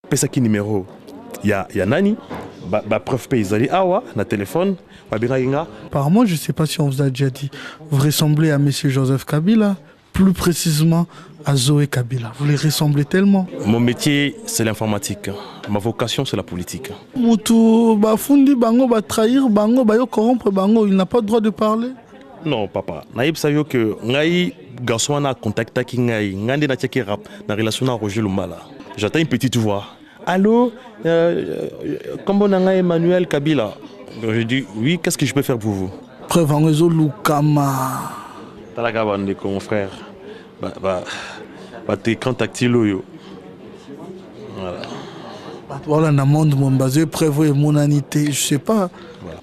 pesa ki numéro ya nani ba preuve paysanne awa na téléphone ba binga. Apparemment, je ne sais pas si on vous a déjà dit, vous ressemblez à monsieur Joseph Kabila, plus précisément à Zoé Kabila. Vous les ressemblez tellement. Mon métier, c'est l'informatique. Ma vocation, c'est la politique. Moutou bafundi bango ba trahir bango ba yo corrompre bango, il n'a pas le droit de parler. Non, papa. Naïb savio que ngai garçon a contacté ki ngai ngande na tcheki rap na relation à Roger Lumbala. J'attends une petite voix. Allô, comment on a Emmanuel Kabila? Je dis oui, qu'est-ce que je peux faire pour vous? Preuve en réseau Lukama. Talagabande, mon frère. T'es contacté yo. Voilà. Voilà, dans le monde, mon basé, preuve et monanité, je sais pas.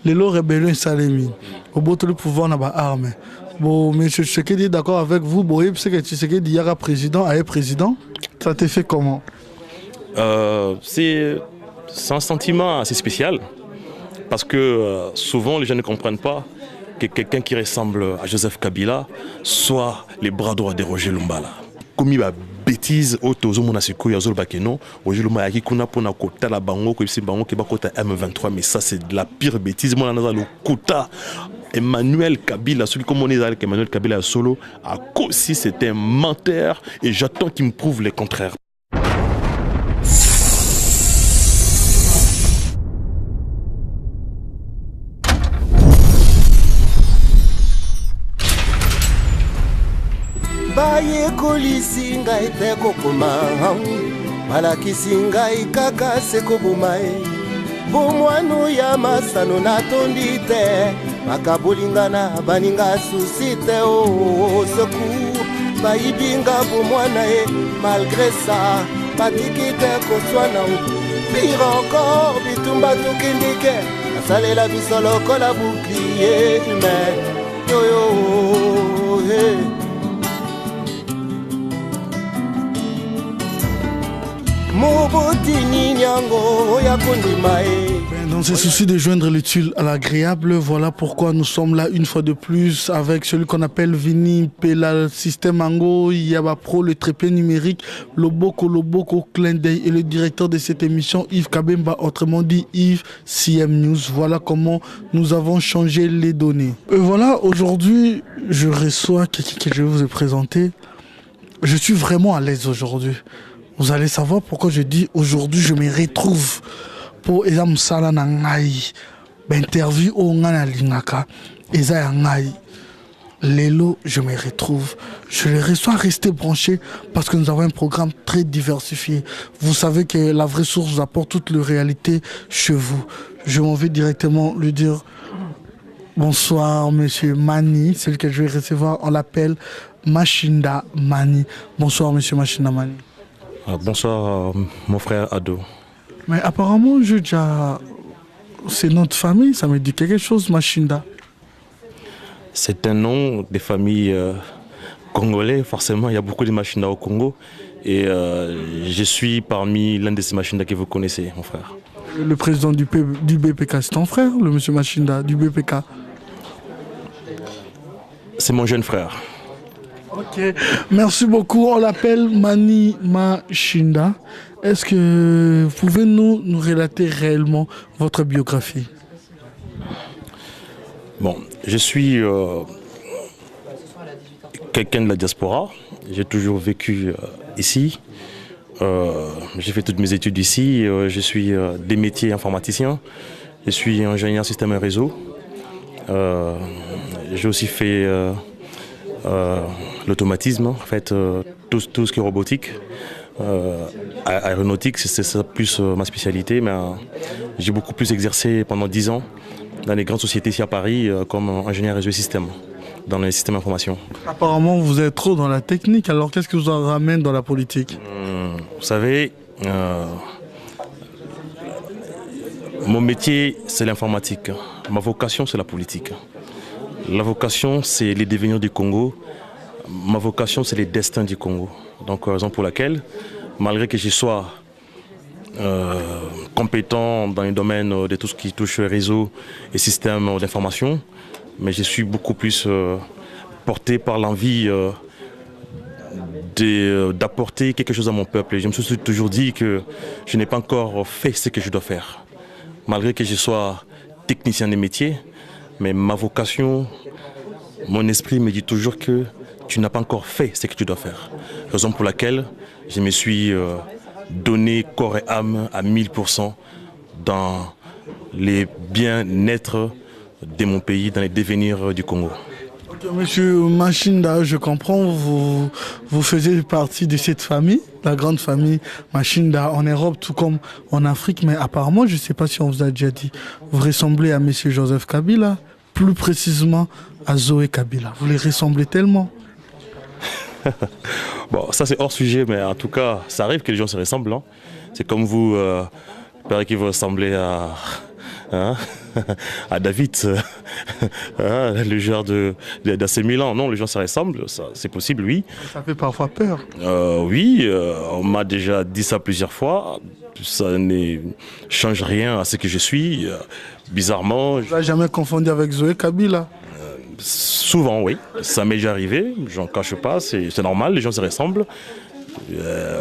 Les lots rébellions salemi. Au bout de le pouvoir, on a arme. Bon, mais je sais que d'accord avec vous, bon, c'est que tu sais que il y a président, à président. Ça t'est fait comment? C'est un sentiment assez spécial. Parce que souvent, les gens ne comprennent pas que quelqu'un qui ressemble à Joseph Kabila soit les bras droits de Roger Lumbala. Comme il va bêtise autour de Roger Lumbala qui kuna pona kota la bango ko bango ki ba kota M23, mais ça c'est de la pire bêtise. Moi on a le kota Emmanuel Kabila, celui comme on est avec Emmanuel Kabila solo, à cause si c'était un menteur et j'attends qu'il me prouve le contraire. Baye kolisi ngai te kokoma balakisi ngai kaka seko bomae bomwanu ya masano natondi te bakabolingana baninga susi te o seku bayibinga bomwana e malgré ça batiki te koswana pire encore bitumba tukindike asalela biso lokola bouclier humain yoyo hey. Dans ce souci de joindre l'utile à l'agréable, voilà pourquoi nous sommes là une fois de plus avec celui qu'on appelle Vini Pela Système Ango, Yaba Pro, le trépied numérique, Loboko, Clin d'œil et le directeur de cette émission Yves Kabemba, autrement dit Yves CM News. Voilà comment nous avons changé les données. Et voilà, aujourd'hui, je reçois quelqu'un que je vais vous présenter. Je suis vraiment à l'aise aujourd'hui. Vous allez savoir pourquoi je dis aujourd'hui je me retrouve pour Ezam Sala Nangai, interview au Ngana Lingaka, Eza Ngai. Lélo, je me retrouve. Je les reçois rester branchés parce que nous avons un programme très diversifié. Vous savez que la vraie source vous apporte toute la réalité chez vous. Je m'en vais directement lui dire bonsoir, monsieur Mani, celui que je vais recevoir. On l'appelle Machinda Mani. Bonsoir, monsieur Machinda Mani. Bonsoir, mon frère Ado. Mais apparemment, c'est notre famille, ça me dit quelque chose, Machinda. C'est un nom de famille congolais, forcément, il y a beaucoup de Machinda au Congo. Et je suis parmi l'un de ces Machinda que vous connaissez, mon frère. Le président du BPK, c'est ton frère, le monsieur Machinda, du BPK? C'est mon jeune frère. Ok, merci beaucoup. On l'appelle Mani Machinda. Est-ce que vous pouvez nous relater réellement votre biographie? Bon, je suis quelqu'un de la diaspora. J'ai toujours vécu ici. J'ai fait toutes mes études ici. Je suis des métiers informaticien. Je suis ingénieur système et réseau. J'ai aussi fait l'automatisme, en fait, tout ce qui est robotique. Aéronautique, c'est ça plus ma spécialité, mais j'ai beaucoup plus exercé pendant 10 ans dans les grandes sociétés ici à Paris comme ingénieur réseau et système, dans les systèmes d'information. Apparemment, vous êtes trop dans la technique, alors qu'est-ce qui vous en ramène dans la politique? Vous savez, mon métier, c'est l'informatique. Ma vocation, c'est la politique. La vocation, c'est les devenirs du Congo. Ma vocation, c'est les destins du Congo. Donc, raison pour laquelle, malgré que je sois compétent dans les domaines de tout ce qui touche réseau et système d'information, mais je suis beaucoup plus porté par l'envie d'apporter quelque chose à mon peuple. Et je me suis toujours dit que je n'ai pas encore fait ce que je dois faire. Malgré que je sois technicien des métiers, mais ma vocation, mon esprit me dit toujours que tu n'as pas encore fait ce que tu dois faire. Raison pour laquelle je me suis donné corps et âme à 1000% dans les bien-être de mon pays, dans les devenirs du Congo. Monsieur Machinda, je comprends, vous faisiez partie de cette famille, la grande famille Machinda en Europe, tout comme en Afrique, mais apparemment, je ne sais pas si on vous a déjà dit, vous ressemblez à Monsieur Joseph Kabila, plus précisément à Zoé Kabila. Vous les ressemblez tellement. Bon, ça c'est hors sujet, mais en tout cas, ça arrive que les gens se ressemblent. Hein. C'est comme vous, il paraît que vous ressemblez à... Hein, à David, hein, le joueur d'AC Milan. Non, les gens se ressemblent, c'est possible, oui. Ça fait parfois peur. Oui, on m'a déjà dit ça plusieurs fois. Ça ne change rien à ce que je suis. Bizarrement... Vous n'avez jamais confondu avec Zoé Kabila? Souvent, oui. Ça m'est déjà arrivé, j'en cache pas, c'est normal, les gens se ressemblent.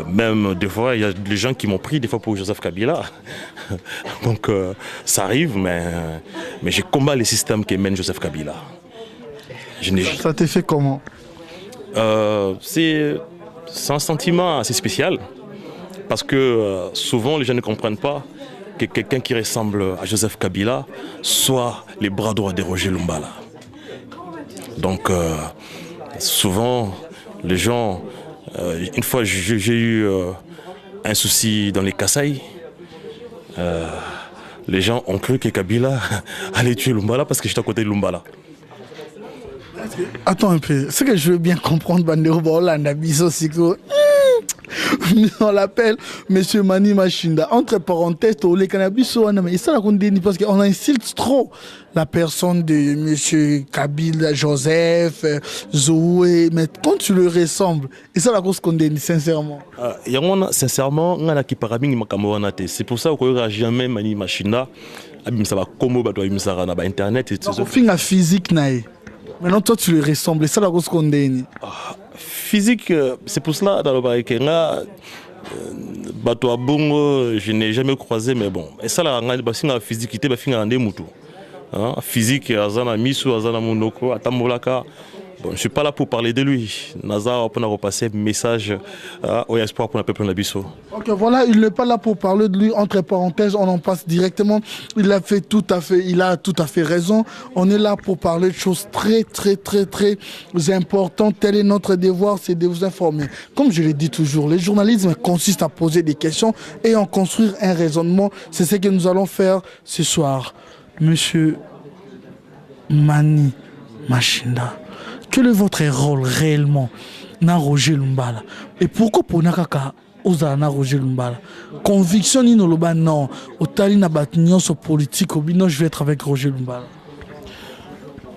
Même des fois, il y a des gens qui m'ont pris des fois pour Joseph Kabila. Donc ça arrive, mais je combats les systèmes qui mènent Joseph Kabila. Ça t'est fait comment? C'est un sentiment assez spécial, parce que souvent les gens ne comprennent pas que quelqu'un qui ressemble à Joseph Kabila soit les bras droits de Roger Lumbala. Donc souvent les gens... une fois, j'ai eu un souci dans les Kasaï. Les gens ont cru que Kabila allait tuer Lumbala parce que j'étais à côté de Lumbala. Attends un peu. Ce que je veux bien comprendre, Bandero Baolanda Biso, c'est que on l'appelle Monsieur Mani Machinda. Entre parenthèses, les cannabis, mais ça la condamne parce qu'on insulte trop la personne de Monsieur Kabila, Joseph, Zoé. Mais quand tu le ressembles, et ça la cause condamne, sincèrement. Sincèrement, c'est pour ça qu'on ne jamais Mani Machinda. Ça va comme sur Internet. Donc, on physique, maintenant toi tu le ressembles, et ça la cause condamne. Physique, c'est pour cela dans le Baïkenga, Bato Bongo, je n'ai jamais croisé, mais bon. Et ça, la physique, physique, Azana Misu, Azana Monoko, Atamolaka. Bon, je ne suis pas là pour parler de lui. Nazar, on a repassé un message au espoir pour le peuple Nabiso. Ok, voilà, il n'est pas là pour parler de lui. Entre parenthèses, on en passe directement. Il a tout à fait raison. On est là pour parler de choses très importantes. Tel est notre devoir, c'est de vous informer. Comme je l'ai dit toujours, le journalisme consiste à poser des questions et en construire un raisonnement. C'est ce que nous allons faire ce soir. Monsieur Mani Machinda, quel est votre rôle réellement dans Roger Lumbala? Et pourquoi pour Nakaka Ozana Roger Lumbala? Conviction ni noloba non. Au tali na batnion sur politique, au bino je vais être avec Roger Lumbala.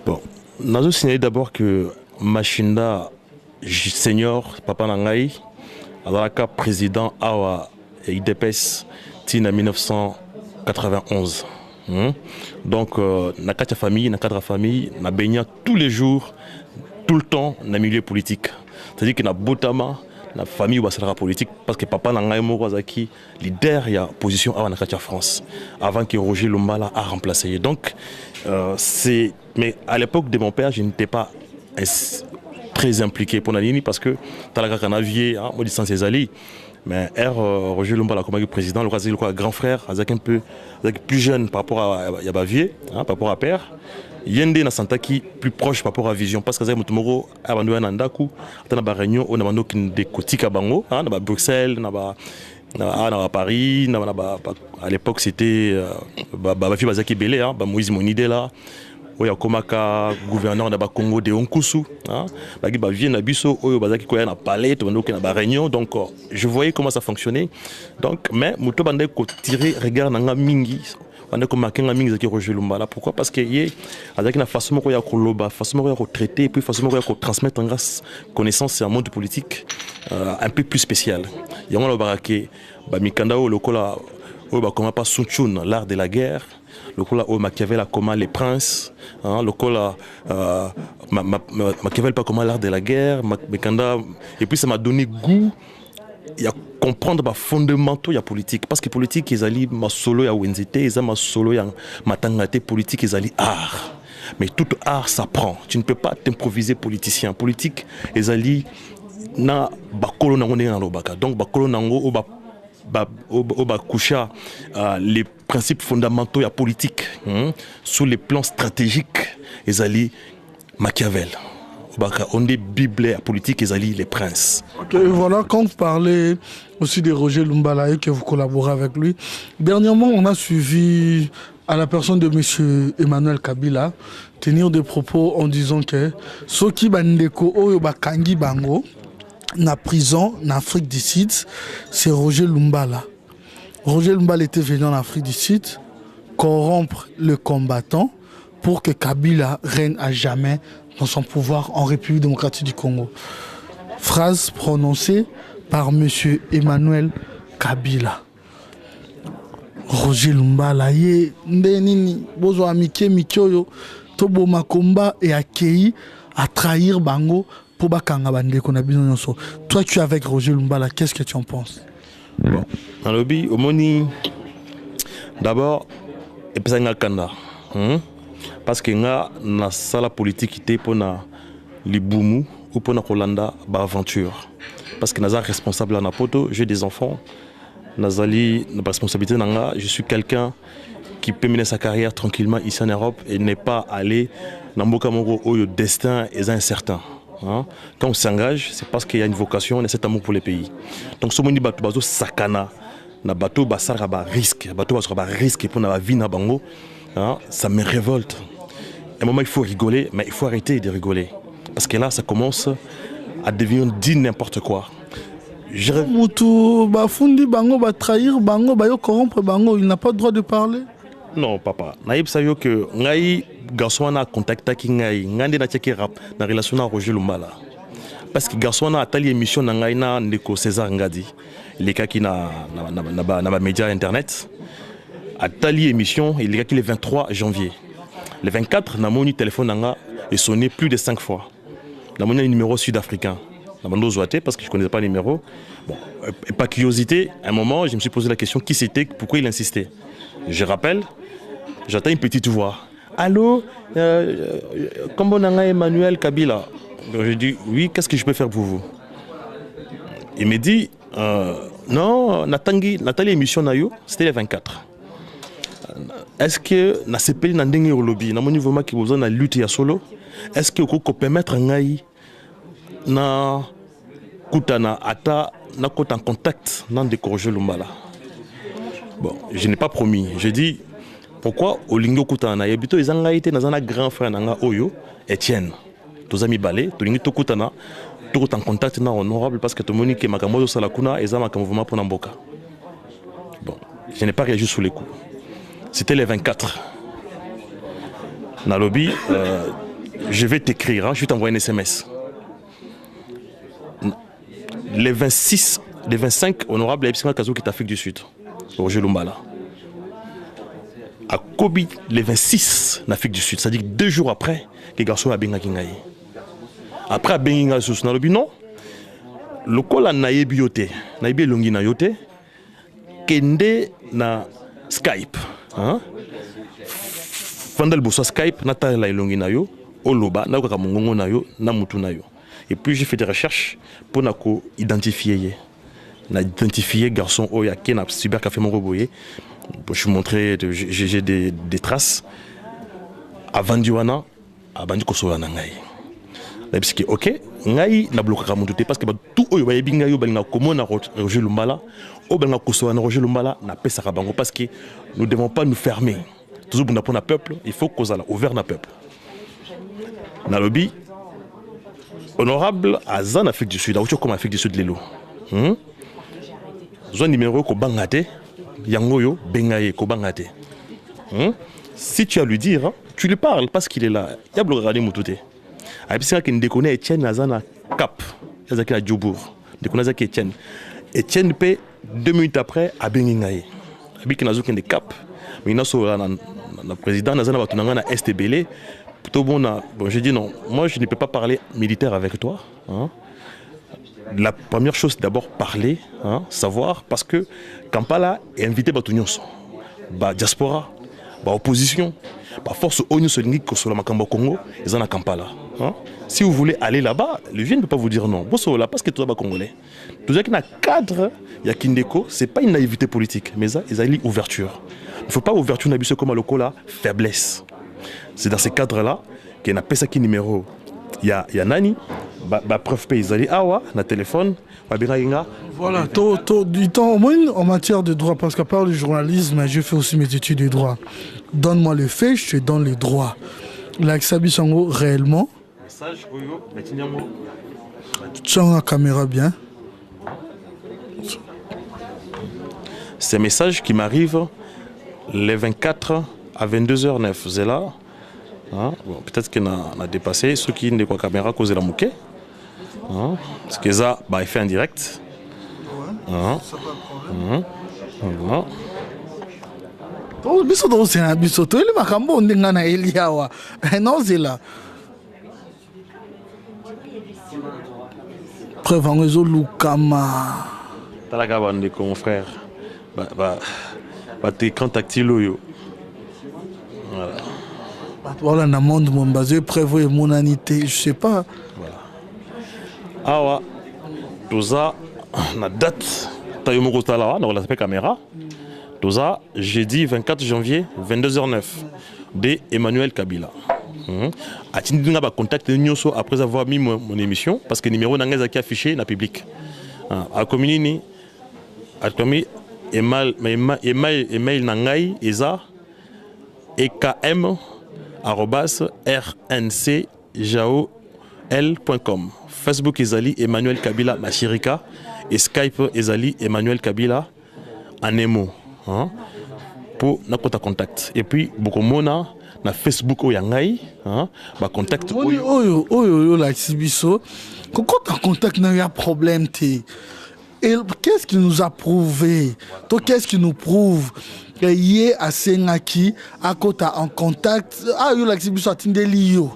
Bon, nous avons signalé d'abord que Machinda senior, papa Nangaï, Azaraka président Awa et IDPS Tina 1991. Donc, na quatre famille, na quatre familles, na baigna tous les jours, tout le temps dans le milieu politique. C'est-à-dire que na Botama, na famille ou la politique, parce que papa n'a Mourazaki, leader, il y a position à la France, avant que Roger Lumbala a remplacé. Donc, mais à l'époque de mon père, je n'étais pas très impliqué pour Nanini, parce que Talaga Kanavier, Maudissant Césali. Mais Roger Lumbala comme président, le grand frère, avec un peu plus jeune par rapport à Yabavier, par rapport à père. Yende na Santaki plus proche par rapport à Vision, parce que Zay Mutumoro a bandu un andaku, à la réunion on a bandu des côtés à Bango, à Bruxelles, à Paris, à l'époque c'était Babafi Bazaki Belé, Moïse Monide là. Oya komaka gouverneur de Congo de Onkusu, bagi ba vient na biso oyo bazaki ko ya na palais to na ba réunion, donc je voyais comment ça fonctionnait. Donc mais muto bande ko tirer regard na mingi bande ko marquer mingi zaki Roger Lumbala. Pourquoi? Parce que yé azaki na façon ko ya ko loba, façon ko ya ko traiter et puis façon ko ya ko transmettre en grâce connaissance en monde politique un peu plus spécial. Yango lo barake ba mikanda o lokola oyo bakoma pa Sun Tzu l'art de la guerre, lokola oyo Machiavel akoma les princes, lokola Machiavel pas comment l'art de la guerre, et puis ça m'a donné goût à comprendre les fondamentaux de la politique, parce que politique ils allaient ma solo ya wenzité, ils ma solo ya matangate politique ils allaient art. Mais tout art s'apprend. Tu ne peux pas t'improviser politicien. Politique ils allaient na bakolo nango na lobaka. Donc bakolo nango oba coucha les principes fondamentaux de la politique sur les plans stratégiques ils allaient Machiavel. On est Bible à politique ils allaient les princes. Okay, voilà, quand vous parlez aussi de Roger Lumbala et que vous collaborez avec lui, dernièrement on a suivi à la personne de M. Emmanuel Kabila tenir des propos en disant que ceux qui bandeko oyo bakangi bango na prison en Afrique du Sud, c'est Roger Lumbala. Roger Lumbala était venu en Afrique du Sud corrompre le combattant pour que Kabila règne à jamais dans son pouvoir en République démocratique du Congo. Phrase prononcée par M. Emmanuel Kabila. Roger Lumbala, ye ndenini bozo amike mikyoyo tobo makomba et accueilli à trahir bango pour bakanga bandeko na bino nyonso. Toi tu es avec Roger Lumbala, qu'est-ce que tu en penses? Bon, dans le lobby omoni d'abord et puis ça kanda. Parce que nga na sala politique ité pour na libumu ou pour na kolanda ba aventure. Parce que naza responsable à Napoto, j'ai des enfants. Nazali, la responsabilité nanga, je suis quelqu'un qui peut mener sa carrière tranquillement ici en Europe et n'est pas allé dans Mboka Mongo où le destin est incertain. Quand on s'engage, c'est parce qu'il y a une vocation et cet amour pour les pays. Donc ce moni bateau bazo sakana, na bateau basara ba risque, bateau basara ba risque pour na vie na bango, ça me révolte. À un moment il faut rigoler, mais il faut arrêter de rigoler parce que là ça commence à devenir dit n'importe quoi. Moutou bafundi bango ba trahir bango ba yo corrompre bango, il n'a pas le droit de parler. Non papa, naïb sayo que ngai garçon na contacta ki ngai ngande na tcheki rap na relation na Roger Lumbala. Parce que garçon na atali émission na ngai na ndeko César Ngadi, les cas qui na média internet. Atali émission, il y a le 23 janvier. Le 24 na moni téléphone nanga est sonné plus de 5 fois. Na moni un numéro sud-africain. Parce que je ne connaissais pas le numéro. Bon, et par curiosité, à un moment, je me suis posé la question qui c'était, pourquoi il insistait. Je rappelle, j'entends une petite voix. Allô, comment on a Emmanuel Kabila? Donc je dis oui, qu'est-ce que je peux faire pour vous? Il me dit non, Nathalie émission Nayo, c'était le 24. Est-ce que na CPI na ndenge au lobby, na mon niveau qui besoin de lutte ya solo? Est-ce que vous pouvez permettre ngai na kutana ata na kota en contact dans de Roger Lumbala? Bon, je n'ai pas promis. Je dis pourquoi Olingo kutana yebito ezanga été na zana grand frère nanga oyo Etienne. Tous amis balé, tolingi to kutana, tout en contact na honorable parce que to moni ke makamozo salakuna ezama ka mouvement pour Namboka. Bon, je n'ai pas réagi sous les coups. C'était le 24. Na lobby, je vais t'écrire, je vais t'envoyer un SMS. Les 26, les 25 honorables Epsima Kazo qui est Afrique du Sud, Roger Lumbala. À Kobi, les 26 en Afrique du Sud, c'est-à-dire 2 jours après, les garçons à Benga Kingaï. Après à Benga Sous Nalobi, non. Le col à Naïbi Yote, Naïbi Longi na Yote, Kende na Skype. Fandel Bosso Skype, Natala Longi na yo, Oloba, Naoka Mongongo na yo, Namutu na yo. Et puis j'ai fait des recherches pour identifier. Identifier garçon oya qui n'a cyber café mon roboyer. Je montrer j'ai des traces à Vandiwana à Bandikoso na ngai. Parce que OK, ngai na bloqué mon douté parce que tout oyo ba binga yo balinga comment na Roger Lumbala, o balinga koso na Roger Lumbala na pesa bango parce que nous ne devons pas nous fermer. Toujours pour un peuple, il faut qu'on soit ouvert na peuple. Na lobby honorable à Zan Afrique du Sud, comme Afrique du Sud Lelo. Zone numéro ko bangate, yangoyo bengaye ko bangate. Si tu as à lui dire, tu lui parles parce qu'il est là. Il y a blogé mutute. A bisa que ndekone Etienne Nazana Cap, Yazaki à Djobour. Ndekone Zaki Etienne. Etienne paie 2 minutes après à Bengaye. biki nazuki des cap mais na président nazana batunanga na STBL tout bon je dis non, moi je ne peux pas parler militaire avec toi, hein. La première chose c'est d'abord parler, hein, savoir parce que Kampala est invité Batunios, diaspora, opposition, force ONU sur le Makamba Congo, ils sont à Kampala. Hein. Si vous voulez aller là-bas, le vieux ne peut pas vous dire non. Bon, là parce que tout est congolais. Tout ça qui a cadre, il y a Kindeko, c'est pas une naïveté politique, mais ça, ils ont une ouverture. Il ne faut pas ouverture n'abuse comme à l'oko là, faiblesse. C'est dans ces cadres-là qu'il y a un qui numéro. Il y a Nani, preuve pays, ils awa, na téléphone, voilà, du temps au moins en matière de droit, parce qu'à part le journalisme, je fais aussi mes études de droit. Donne-moi le fait, je te donne les droits. L'Aksabi Sango, réellement. Message, tu as la caméra bien. Ces messages qui m'arrivent les 24 à 22h09, c'est là. Hein? Bon, peut-être qu'il a dépassé ceux qui n'ont pas la caméra cause de la mouquet. Hein? Parce que ça, il fait en direct. Hein? Voilà. Biso c'est un biso. Tu es le macambo ndengana Eliawa. Non c'est là. Preuve en réseau Lukama. T'as la cabane de mon frère. T'es contacté yo. Voilà. Voilà, dans le monde, mon basé, prévoit mon anité, je sais pas. Voilà. Ah ouais, tout ça, la date, tu as eu mon constat là, dans la caméra. Tout ça, jeudi 24 janvier, 22h09, de Emmanuel Kabila. A tu nous contact après avoir mis mon émission, parce que le numéro n'a pas affiché dans le public. A communiqué, a commis email nangai, ESA, EKM. @rncjaol.com. Facebook Ezali Emmanuel Kabila Machirika et Skype Ezali Emmanuel Kabila en émo. Hein? Pour notre contact. Et puis, beaucoup mona na Facebook Oyangai, hein? Ba contact la exhibition. Quand tu as contact, il y a un problème. Et qu'est-ce qui nous a prouvé? Qu'est-ce qui nous prouve? Il y a Sengaki, à côté en contact, l'exhibition a Tindelio.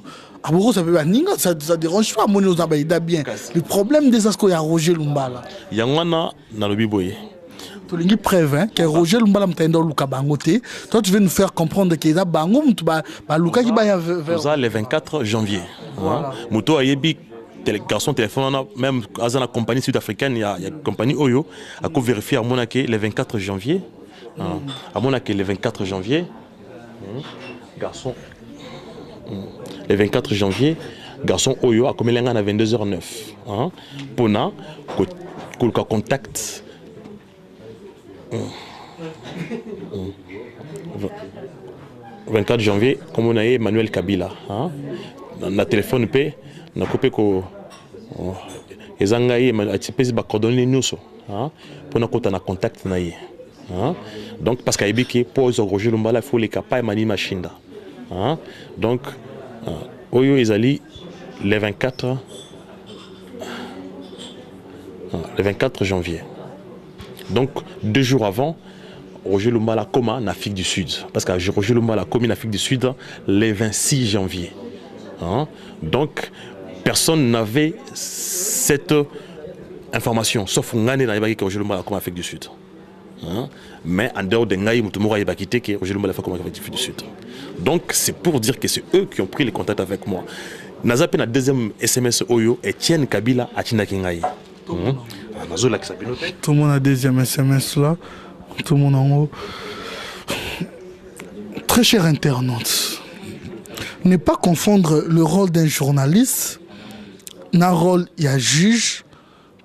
Ça dérange pas, bien. Le problème des asco, il y a Roger Lumbala. Il y a un Nalobiboye. Tu as preuve que Roger Lumbala m'a dit Luka Bangote. Toi, tu veux nous faire comprendre qu'il y a Bango, Luka qui va vers. Le 24 janvier. Moto Ayebi. Les garçons téléphone, même dans la compagnie sud-africaine, il y a une compagnie Oyo, à vérifier à Monaco le 24 janvier. À Monaco le 24 janvier, garçon, le 24 janvier, garçon Oyo, à Komelanga à 22h09. Pona, contact. 24 janvier, comme on a Emmanuel Kabila. Dans le téléphone, na coupé ko ezangai ma atipesi ba coordonner nyuso pour na kota na contact na ye donc parce qu'aibiki pour Roger Lumbala faut les capables mani machinda donc oyo ezali le 24 janvier donc 2 jours avant Roger Lumbala coma en Afrique du Sud parce que Roger Lumbala commis en Afrique du Sud le 26 janvier donc personne n'avait cette information, sauf Ngane Naïbaki qui est comme Afrique du Sud. Mais en dehors de Ngaï, Moutoumora Yabakite qui est comme Afrique du Sud. Donc c'est pour dire que c'est eux qui ont pris les contacts avec moi. Nazape na deuxième SMS Oyo, Etienne Kabila Atinaki Ngaï. Tout le monde a deuxième SMS là. Tout le monde en haut. Très cher internaute, ne pas confondre le rôle d'un journaliste. Na rôle, il y a juge,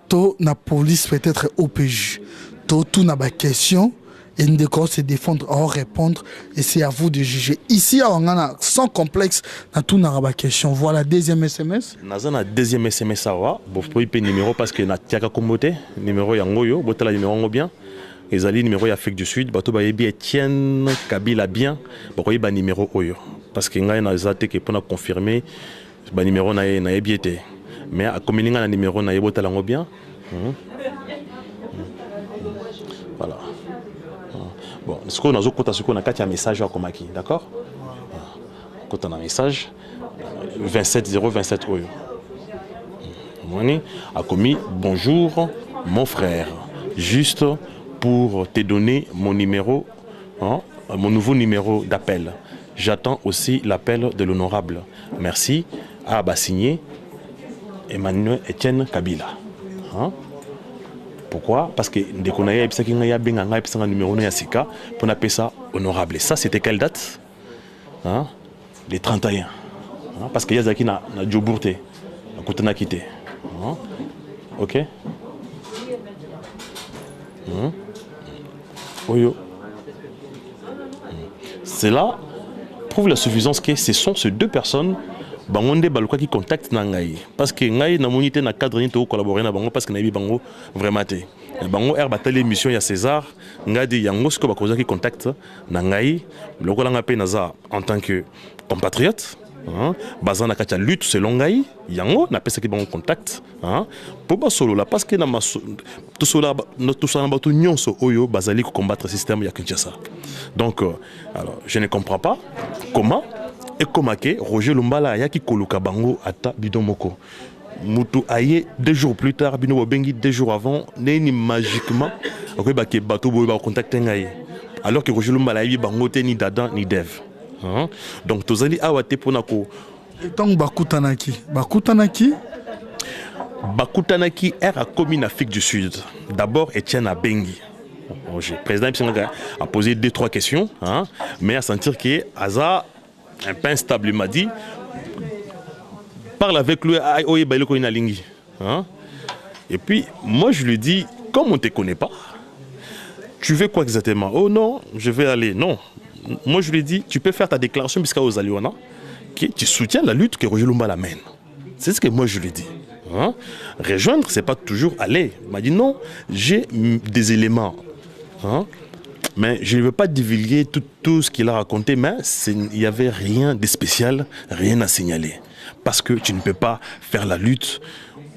to na police peut-être OPJ. To tout na ba question et nous devons se défendre, à répondre et c'est à vous de juger. Ici, on a sans complexe na tout na ba question. Voilà deuxième SMS. Na deuxième SMS sawa, bon pouvez payer numéro parce que na tiaka komote, numéro yangoyo, botala numéro ngo bien. Les alliés numéro Afrique du Sud, bato ba yebi Etienne Kabila bien, bokoyi ba numéro oyo parce que ngai na zate que pour confirmer ba numéro na yebi été. Mais à communiquer un numéro na yebota lango bien. Voilà. Bon, ce qu'on a un message à Komaki, d'accord? Quand on a un message 27027 Oyo. A commis bonjour mon frère, juste pour te donner mon numéro, hein, mon nouveau numéro d'appel. J'attends aussi l'appel de l'honorable. Merci. À signé Emmanuel Etienne Kabila. Hein? Pourquoi? Parce que dès qu'on a eu un numéro pour appeler ça honorable. Et ça, c'était quelle date? Hein? Les 31. Hein? Parce qu'il y a qui n'a Djobourté. À quitté. Hein? Ok? Cela prouve la suffisance que ce sont ces deux personnes qui contactent Nangaï. Parce que Nangaï n'a monité dans le cadre de collaborer avec Bango parce que Nangaï Bango vraiment. Bango air batale l'émission, il y a César, Ngadi Yango, ce qui contacte Nangaï, le Roland Naza en tant que compatriote. Bazan na kacha lutte selon ngai yango na pesa ki bon contact pour ba solo la parce que na tout cela tout ça na batu nyonso oyo bazali ko combattre système ya Kinshasa. Donc alors je ne comprends pas comment et comment que Roger Lumbala ya ki koluka bango ata bidon moko mutu aye 2 jours plus tard bino bengi 2 jours avant neni magiquement ko ba ke bato boy ba contacter ngai alors que Roger Lumbala yi bango te ni Dadan ni Dev. Donc tozali awate ponako donc bakutanaki est à commis en Afrique du Sud. D'abord Etienne Abengi. Le président a posé 2-3 questions, mais à sentir que Aza un peu instable, il m'a dit parle avec lui et puis moi je lui dis comme on ne te connaît pas, tu veux quoi exactement? Oh non, je vais aller. Non. Moi, je lui ai dit, tu peux faire ta déclaration puisqu'à aux Aliona, que tu soutiens la lutte que Roger Lumba l'amène. C'est ce que moi, je lui ai dit. Rejoindre, c'est pas toujours aller. Il m'a dit, non, j'ai des éléments. Mais je ne veux pas divulguer tout ce qu'il a raconté, mais il n'y avait rien de spécial, rien à signaler. Parce que tu ne peux pas faire la lutte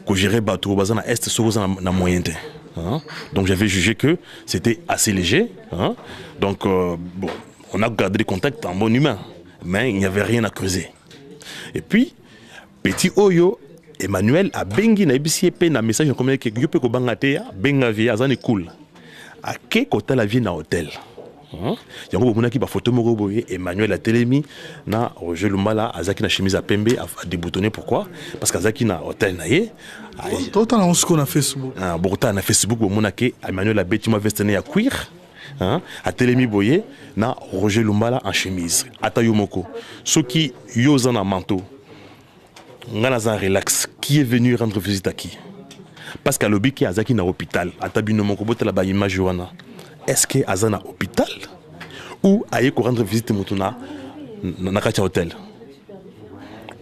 que j'irai battre au bazar à Est, sur la moyenne. Donc, j'avais jugé que c'était assez léger. Donc, bon. On a gardé les contacts en bon humain, mais il n'y avait rien à creuser. Et puis, petit Oyo, Emmanuel a bengi na ibisi pe na message comme que yo pe ko bangate benga via azane cool. A ke kota la vie na hôtel. Yango bomona ki ba photo moko boye Emmanuel a telemi na Roger Lumbala azaki na chemise à pembe à déboutonner. Pourquoi? Parce qu'azaki na hôtel na ye. Tout on a Facebook. Beaucoup na Facebook bomona ke Emmanuel a beti ma veste à cuir. A Télémi Boye na Roger Lumbala en chemise Atayomoko ceux qui yosan en manteau ngana relax qui est venu rendre visite à qui parce qu'à l'obi qui azaki na hôpital atabino moko botela ba image wana est-ce que azana hôpital ou aye ko rendre visite mutuna na kacha hôtel?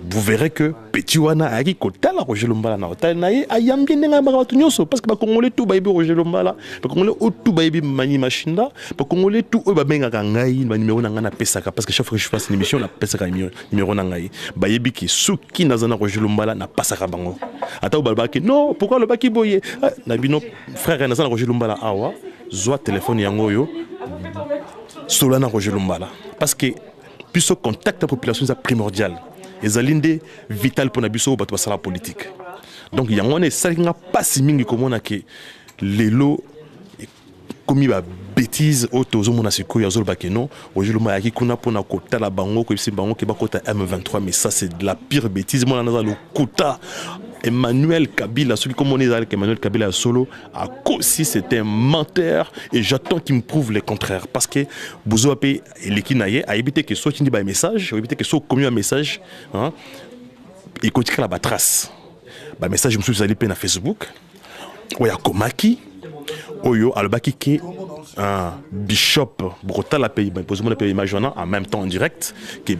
Vous verrez que petit wana a côté la Roger Lumbala na hôtel na ayambi nenga ba tunyoso parce que ba congolais tout ba Roger Lumbala ba congolais tout ba mani machinda ba congolais tout ba benga ngai ba numéro na ngana pesaka parce que chaque fois que je fasse une émission na pesaka numéro na ngai ba yebi ki souki na zana Roger Lumbala na pasaka bango ata ba ki non pourquoi le baki boye na bino frère na zana Roger Lumbala awa zoa téléphone yango yo solana Roger Lumbala parce que puisse contact la population c'est primordial. Les alindés vital pour nabiso au bateau la politique. Donc il y a un ça qui n'a pas si mingi comme on a que les lots commis ba bêtise au tozo mon asiko ya zolba que non aujourd'hui le maïki kuna pour na kota la bango que c'est bango qui ba kota M23 mais ça c'est de la pire bêtise moi na le kota Emmanuel Kabila celui comme on est avec Emmanuel Kabila solo à cause si c'était un menteur et j'attends qu'il me prouve le contraire parce que bozo a payé l'équinaye a évité que soit tu dis ba message a évité que soit commis un message et continue la trace ba message je me suis allé pe na Facebook oya komaki oyo alobaki ke Bishop Brota la pays posez-moi la pays image en même temps en direct que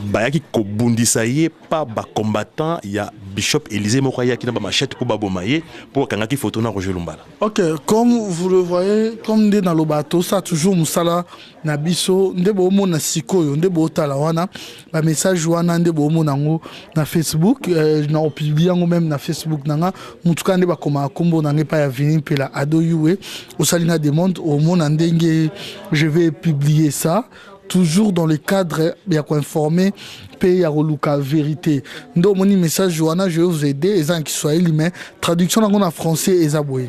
bayaki kobundisaye pas ba combattant il y a Bishop Élysée Mokoya qui n'a pas machette pour babomaye pour kangaki photo na Roger Lumbala. Ok, comme vous le voyez, comme dans le bateau, ça toujours musala na biso ndebo mo na sikoyo ndebo tala wana ba message wana ndebo mo nango na Facebook na publier ngo même na Facebook nanga mutuka ndeba koma kombo na ngepa ya Vini Pela ado yuwe osalina demande au monde ndenge je vais publier ça toujours dans le cadre bien qu'on informer pays à Roluka vérité. Ndo moni message Johanna, je vais vous aider les gens qui soient mais traduction en français et zaboué.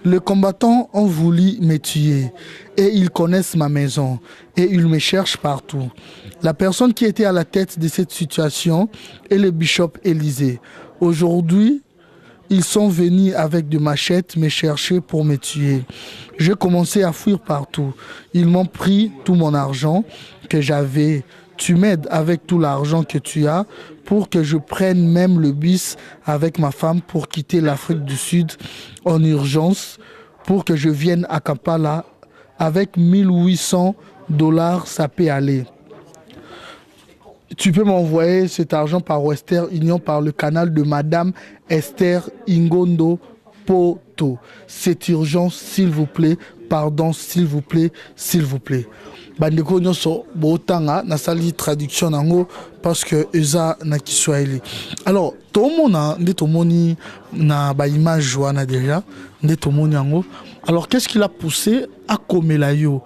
Les combattants ont voulu me tuer et ils connaissent ma maison et ils me cherchent partout. La personne qui était à la tête de cette situation est le bishop Élysée. Aujourd'hui, ils sont venus avec des machettes me chercher pour me tuer. J'ai commencé à fuir partout. Ils m'ont pris tout mon argent que j'avais. Tu m'aides avec tout l'argent que tu as pour que je prenne même le bus avec ma femme pour quitter l'Afrique du Sud en urgence, pour que je vienne à Kampala avec $1 800, ça peut aller. Tu peux m'envoyer cet argent par Western Union par le canal de Madame Esther Ingondo Poto. C'est urgent, s'il vous plaît. Pardon, s'il vous plaît, s'il vous plaît. Bandeko nyonso botanga na sali traduction nango parce que eza na Kiswahili. Alors, tout le monde nde tomoni na ba image wana déjà, nde tomoni yango. Alors, qu'est-ce qui l'a poussé à komela yo?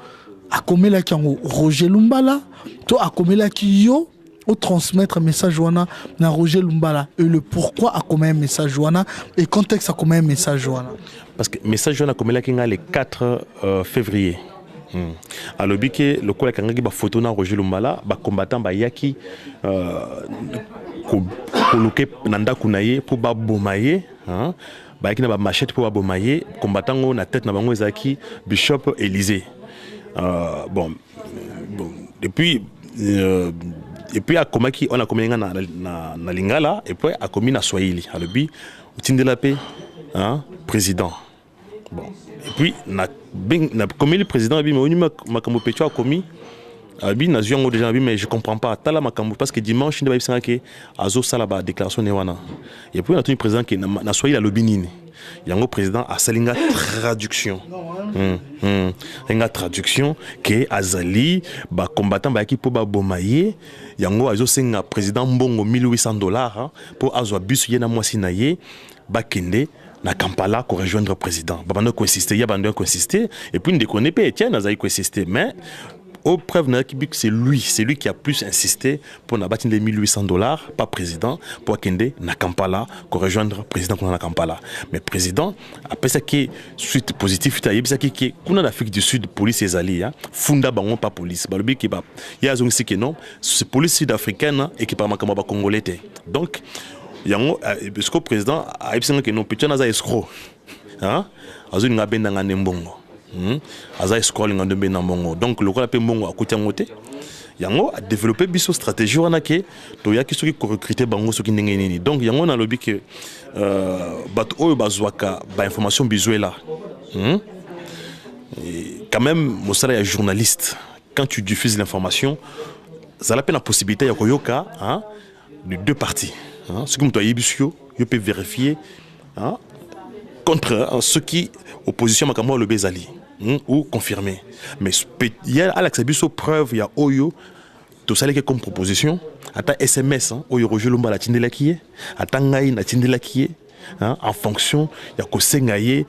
À komela kango Roger Lumbala, to à komela ki yo au transmettre un message wana na Roger Lumbala et le pourquoi a commis un message wana et contexte a commis un message wana. Parce que message wana komela kinga le 4 février. Alors que le coup kangaki ba photo na Roger Lumbala ba combattant ba yaki koluke nanda kunaye pour ba bomaye hein ba yaki na ba machette pour ba bomaye combattant na tête na bango ezaki Bishop Élysée. Bon et puis à Komaki on a commis na Lingala et puis à commis na Swahili alors bi utindela pe hein président. Bon et puis na commis le président bi mais makambo pecho a commis abi na ziongo déjà bi mais je comprends pas tala makambo parce que dimanche ndeba bisanga ke azo sala ba déclaration ne wana et puis on a tenu président que na Swahili alobi nini yango président a salinga traduction nga traduction que azali ba combattant ba ki po ba bomaye yango azo senga président mbongo $1 800 pour azwa bus yena mwasi na ye ba kende na Kampala pour rejoindre le président. Babando ko insister, ya bando ko insister et puis ne déconne pas Etienne azali ko insister mais au preuve c'est lui qui a plus insisté pour na battre les $1 800 pas président pour kende na Kampala pour rejoindre le président na Kampala. Mais président après ça qui suite positive il y a ça qui kuna l'Afrique du Sud police ezali ya funda bango pas police balobi ki ba ya zongi que non c'est police sud-africaine et qui par makambo ba congolais. Donc yango parce que président a ebisanga que non petit na za escroc hein azo nga benda nga nembongo aza escroc nga ndembe na mbongo donc le ko pe mbongo akutia ngote yango a développer biso stratégie wana ke to yaki soki ko recruter bango soki ndenge nini donc yango na lobi que bato oyo bazwaka ba information bizuela quand même mosala ya journaliste quand tu diffuses l'information ça la peine la possibilité ya koyoka hein de deux parties. Ce que vous pouvez vérifier contre ceux qui opposition à le Bezali ou confirmer. Mais il y a à l'accès preuve, il y a Oyo, tout ça comme proposition. Attends SMS, Oyo Roger Lumba la tindela qui est, attends Ngaï la tindela qui est, en fonction, il y a Kosengaye,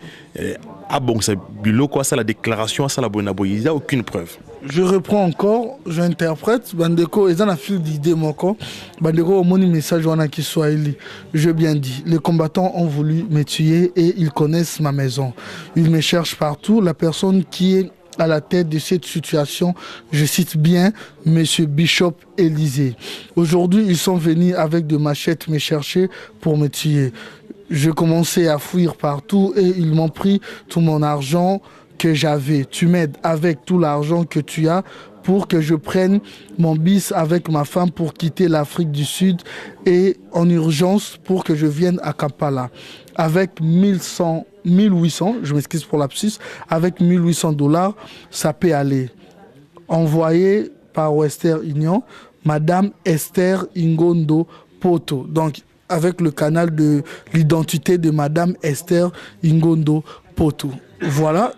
ah bon, c'est bilo quoi ça la déclaration, ça la bonne il n'y a aucune preuve. Je reprends encore, j'interprète, Bandeko, ils ont un fil d'idée, moko. Bandeko, mon message, wana qui soit élu. Je bien dit, les combattants ont voulu me tuer et ils connaissent ma maison. Ils me cherchent partout. La personne qui est à la tête de cette situation, je cite bien, Monsieur Bishop Élysée. Aujourd'hui, ils sont venus avec des machettes me chercher pour me tuer. Je commençais à fuir partout et ils m'ont pris tout mon argent que j'avais. Tu m'aides avec tout l'argent que tu as pour que je prenne mon bis avec ma femme pour quitter l'Afrique du Sud et en urgence pour que je vienne à Kampala. Avec 800, je m'excuse pour l'absus, avec $1 800, ça peut aller. Envoyé par Western Union, Madame Esther Ingondo Poto. Donc, avec le canal de l'identité de Madame Esther Ingondo Poto. Voilà.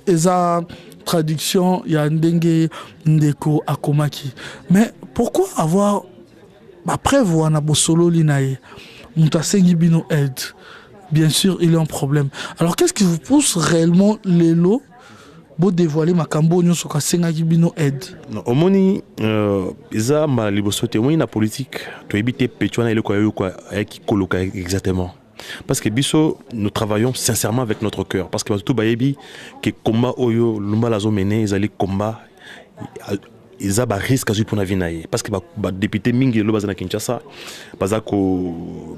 Et ça, traduction, il y a Ndenge Ndeko Akomaki. Mais pourquoi avoir, après voir Nabosolo Linae, Moutasengi Bino aide? Bien sûr, il y a un problème. Alors, qu'est-ce qui vous pousse réellement les lots pour dévoiler ma cambo sur Kasengi Bino aide? Au moni, ça ma libosote, moi la politique, tu évites pétuana et le quoi qui coloca exactement. Parce que biso, nous travaillons sincèrement avec notre cœur. Parce que tout bayebi que combat oyo lumba la zone mené, ils allaient combat, ils ont risque à pour la vie naïe. Parce que les députés mingi le bazana Kinshasa, parce que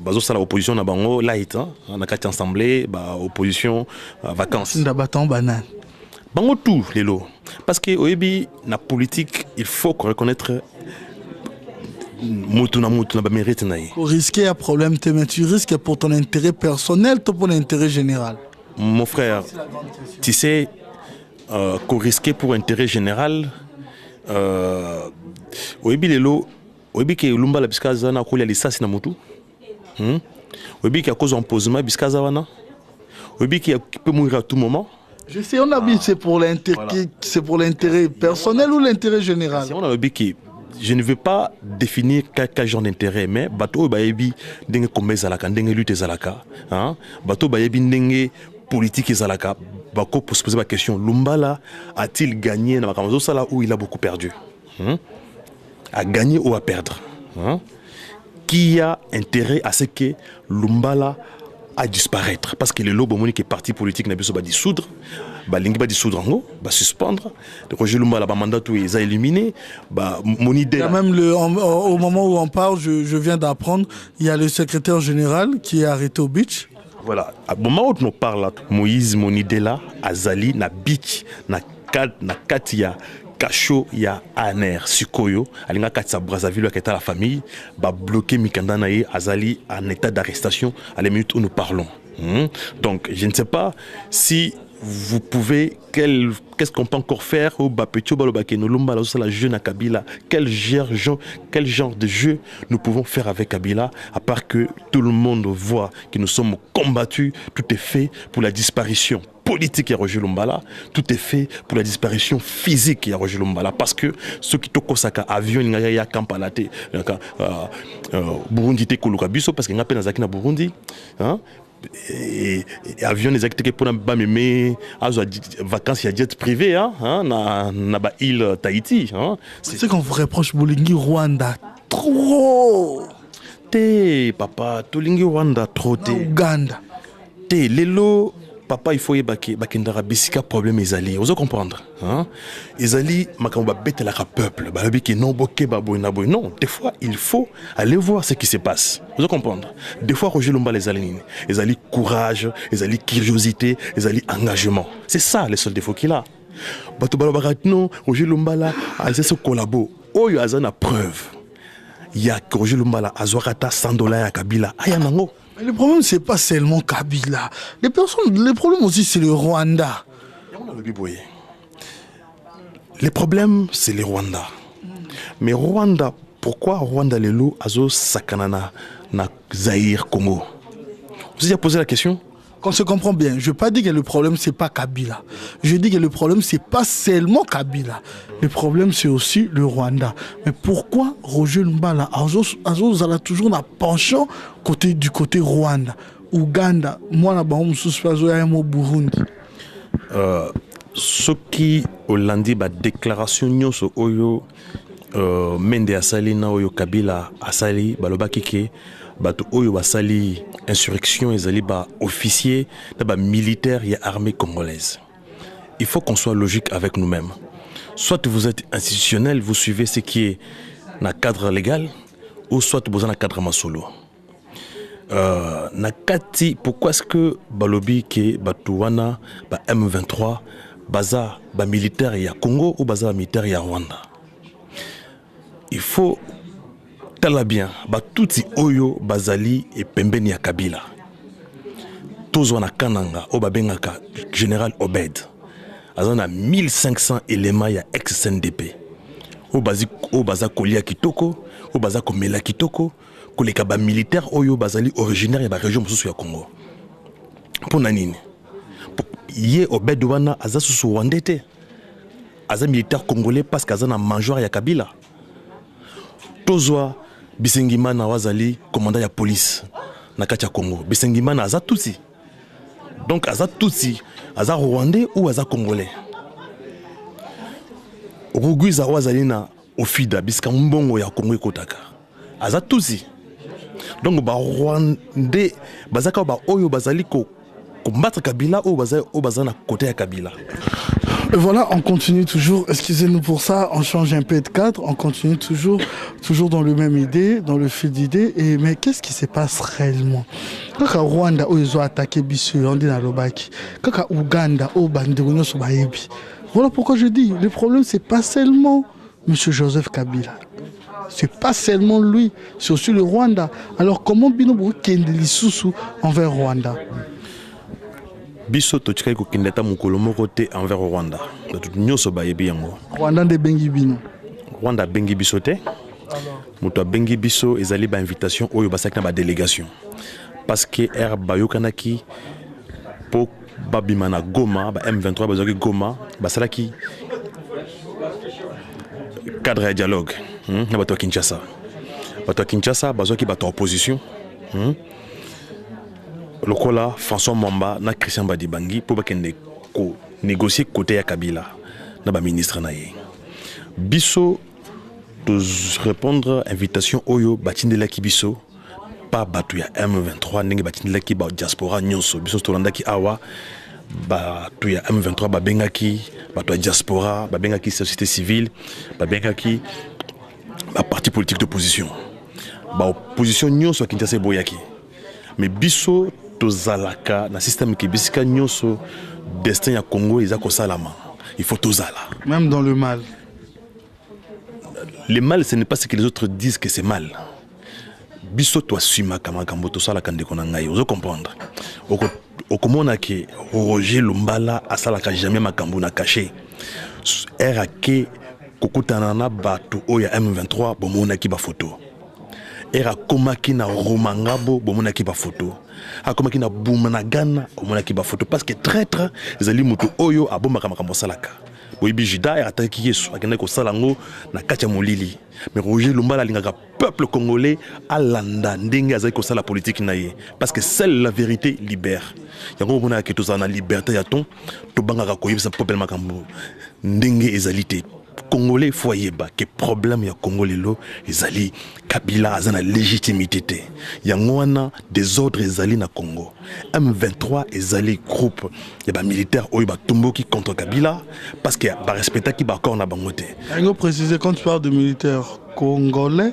bazo ça l'opposition na bango light, on a quatre assemblées, opposition vacances. Ndabaton banane. Bango tout les lots. Parce que oyebi na politique, il faut reconnaître risquer un problème, mais tu risques pour ton intérêt personnel ou pour l'intérêt général? Mon frère, tu sais, qu'on risquait pour intérêt général, oyebi lelo, oyebi que lumba la biskaza na kolia lisasi na mutu, oyebi que à cause d'imposement biskaza wana, oyebi qu'il peut mourir à tout moment. Je sais, on a dit c'est pour l'intérêt personnel ou l'intérêt général. On a dit je ne veux pas définir quel genre d'intérêt, mais bateau bayebi dengue commerce zalaka, dengue lutte zalaka, bateau bayebi dengue politique zalaka, bako pour se poser la question, Lumbala a-t-il gagné dans la sala où il a beaucoup perdu, a gagné ou à perdre, qui a intérêt à ce que Lumbala à disparaître? Parce que le lobo monique est parti politique n'a pas dissoudre, lingi ba dissoudre en ba suspendre. Roger Lumba la mandat tout est éliminé. Mon idée. Même au moment où on parle, je viens d'apprendre, il y a le secrétaire général qui est arrêté au beach. Voilà. Au moment où on parle, Moïse Monidela, Azali, na beach, na Katia. Kacho ya Aner Sukoyo, alinga Katsa Brazzaville qui est la famille, ba bloqué Mikanda nae Azali en état d'arrestation à la minute où nous parlons. Donc je ne sais pas si vous pouvez, qu'est-ce qu'on peut encore faire au Bapetio Balobake Nolomba la jeune à Kabila, quel genre de jeu nous pouvons faire avec Kabila, à part que tout le monde voit que nous sommes combattus, tout est fait pour la disparition politique à Roger Lumbala, tout est fait pour la disparition physique à Roger Lumbala, parce que ceux qui toko saka avion n'ingaya kampalate Burundi te koluka biso parce que n'a peine na Burundi, et avion les activités pour na mémé vacances il y a jet privé na ba île Tahiti, c'est qu'on vous reproche Bolingi Rwanda trop te papa tolingi Rwanda trop te Uganda te lelo. Papa, il faut y bakindara bisika problème ezali. Vous comprendre, ezali makamba bête la peuple. Balabi qui non boké baboy na boy. Non, des fois il faut aller voir ce qui se passe. Vous comprendre. Des fois Roger Lumba les alignes. Ezali courage, ezali curiosité, ezali engagement. C'est ça les seuls défauts qu'il a. Bato balabarat non, Roger Lumba là, a ce collabo. Oyo azana preuve. Il y a Roger Lumba là, azwakata $100 à Kabila. Ayanango. Mais le problème, c'est pas seulement Kabila. Le problème aussi, c'est le Rwanda. Le problème, c'est le Rwanda. Mais Rwanda, pourquoi Rwanda les loups azo sakanana na Zaïre Congo? Vous avez posé la question? Qu'on se comprend bien, je ne veux pas dire que le problème, c'est pas Kabila. Je dis que le problème, c'est pas seulement Kabila. Le problème, c'est aussi le Rwanda. Mais pourquoi Roger Lumbala a toujours un penchant du côté Rwanda, Ouganda, moi, au Burundi? Ce qui, Hollandi, la déclaration sur Oyo, Mende Asali, na Oyo Kabila, Asali, Balobakike, bato oyo basali insurrection ezali ba officier ba militaire et armée congolaise. Il faut qu'on soit logique avec nous-mêmes. Soit vous êtes institutionnel, vous suivez ce qui est dans le cadre légal, ou soit vous êtes dans le cadre masolo. Nakati, pourquoi est-ce que balobi ke batouana ba M23 baza ba militaire ya Congo ou baza militaire ya Rwanda? Il faut tala bien, tuti oyo bazali et pembeni ya Kabila. Tozo na kananga o babengaka général Obed. Azana 1500 éléments ya ex-CNDP. au baza kolia kitoko, au baza komela kitoko, koleka ba militaire oyo bazali originaire ya ba région mosusu ya Congo. Pour nanini? Yé Obed wana aza susu wandete. Aza militaire congolais parce qu'aza na major ya Kabila. Tozwa Bisengimana wazali commandant ya police na kati ya Congo. Bisengimana aza tutsi. Donc aza tutsi, aza rwandais ou aza congolais. Rugwiza wazali na ofida biska mbongo ya Congo ekotaka. Aza tutsi. Donc ba rwandais bazaka ba oyo bazali ko combattre Kabila ou bazana côté à Kabila. Et voilà, on continue toujours, excusez-nous pour ça, on change un peu de cadre, on continue toujours dans le même idée, dans le fil d'idée. Mais qu'est-ce qui se passe réellement? Quand Rwanda, ils ont attaqué Bissou, on dit dans l'Obaki. Quand Ouganda, voilà pourquoi je dis, le problème, c'est pas seulement M. Joseph Kabila. C'est pas seulement lui, c'est aussi le Rwanda. Alors comment Binobo Kende Lisusu envers Rwanda? Biso totika ko kindeta mukolo moko te envers Rwanda. Nyoso bayebi yango. Rwanda de bengi bino. Rwanda bengi biso te. Muto bengi biso ezali ba invitation oyo basaki na ba délégation. Parce que bayokanaki po babimana Goma, ba M23 bazaki Goma, basalaki cadre de dialogue. Na bato Kinshasa. Bato Kinshasa bazaki bato opposition. Lokola François Mwamba na Christian Badibangi pour bakende ko négocier côté ya Kabila na ba ministre na ye. Biso de répondre invitation oyo batindela ki biso pa batu ya M23 ndenge batindela ki ba diaspora nyonso biso tolandaki awa batu ya M23 babengaki batu ya diaspora babengaki société civile babengaki ba parti politique d'opposition ba opposition nyonso ya Kinshasa boyaki mais biso tozalaka na système qui bisika nyonso destin ya Congo ezako salama il faut tozala même dans le mal. Le mal ce n'est pas ce que les autres disent que c'est mal. Biso to assume kamakambo to sala kande konanga yo comprendre. Okomona ke Roger Lumbala asalaka jamais makambo na caché. RAK kokutana na batu oya M23 bomona ki ba photo. Era komaki na Romangabo bomona ki ba photo. Akomaki na Bumanagana bomona ki ba photo parce que traître ezali mutu oyo abomaka makambo salaka. Boyibi Juda attaqué Yesu akenda ko salango na katia molili. Mais Roger Lumbala lingaka peuple congolais alanda ndenge azali ko sala politique na ye parce que seule la vérité libère. Yango mona ke tozana liberté ya ton to bangaka ko yebisa peuple makambo ndenge ezalité. Congolais foyeba que problème ya Congolais lo ezali Kabila azana légitimité te. Yango wana désordre ezali na Congo. M23 ezali groupe ya ba militaire oyo ba tomboki contre Kabila parce que ba respectaki ba corps na bango te. Yango préciser quand tu parles de militaires congolais.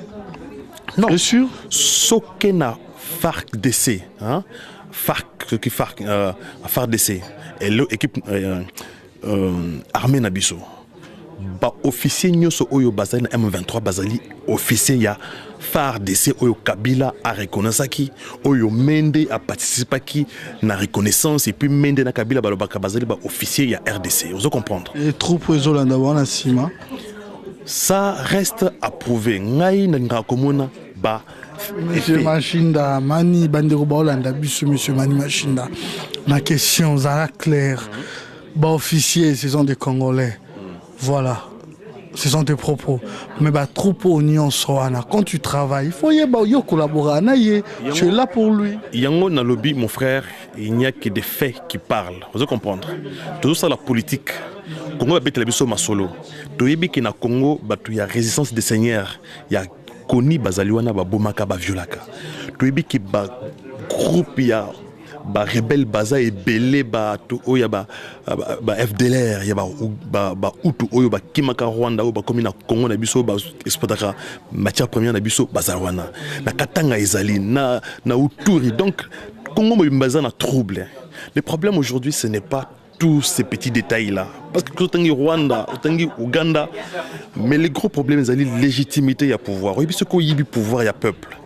Non. Bien sûr. Sokena FARC-DC, hein? FARC-DC. Et l'équipe armée Nabiso. Ba officier nyoso oyo bazali na M23 bazali officier ya FARC-DC oyo Kabila a reconnaissaki oyo Mende a participé na reconnaissance et puis Mende na Kabila balobaka bazali ba officier ya RDC. Vous comprendre? Les troupes ezolanda wana sima. Ça reste à prouver. Ngai na ngakomona ba Monsieur Machinda, Mani Bandero Baolanda, Monsieur Mani Machinda. Ma question, ça claire. Bah, officiers, ce sont des Congolais. Voilà. Ce sont tes propos. Mais bah, trop oignon soana. Quand tu travailles, il faut y collaborer. Tu es là pour lui. Yango na lobby, mon frère, il n'y a que des faits qui parlent. Vous comprenez? Tout ça, la politique. Congo a bête la biso masolo. Tu es que na Congo, il y a résistance des seigneurs. Il y a Koni Bazaliwana Babomaka Baviolaka. Tu es que groupe ya ba rebelle baza et belé ba to oya ba FDLR ya ba utu oyo ba kimaka Rwanda o ba komi na Congo na biso ba exportaka matière première na biso bazalwana na Katanga ezali na Uturi. Donc Congo mbaza na trouble. Le problème aujourd'hui ce n'est pas tous ces petits détails là parce que autant Rwanda autant Ouganda mais les gros problèmes c'est la légitimité ya pouvoir et puis ce qu'on y pouvoir ya peuple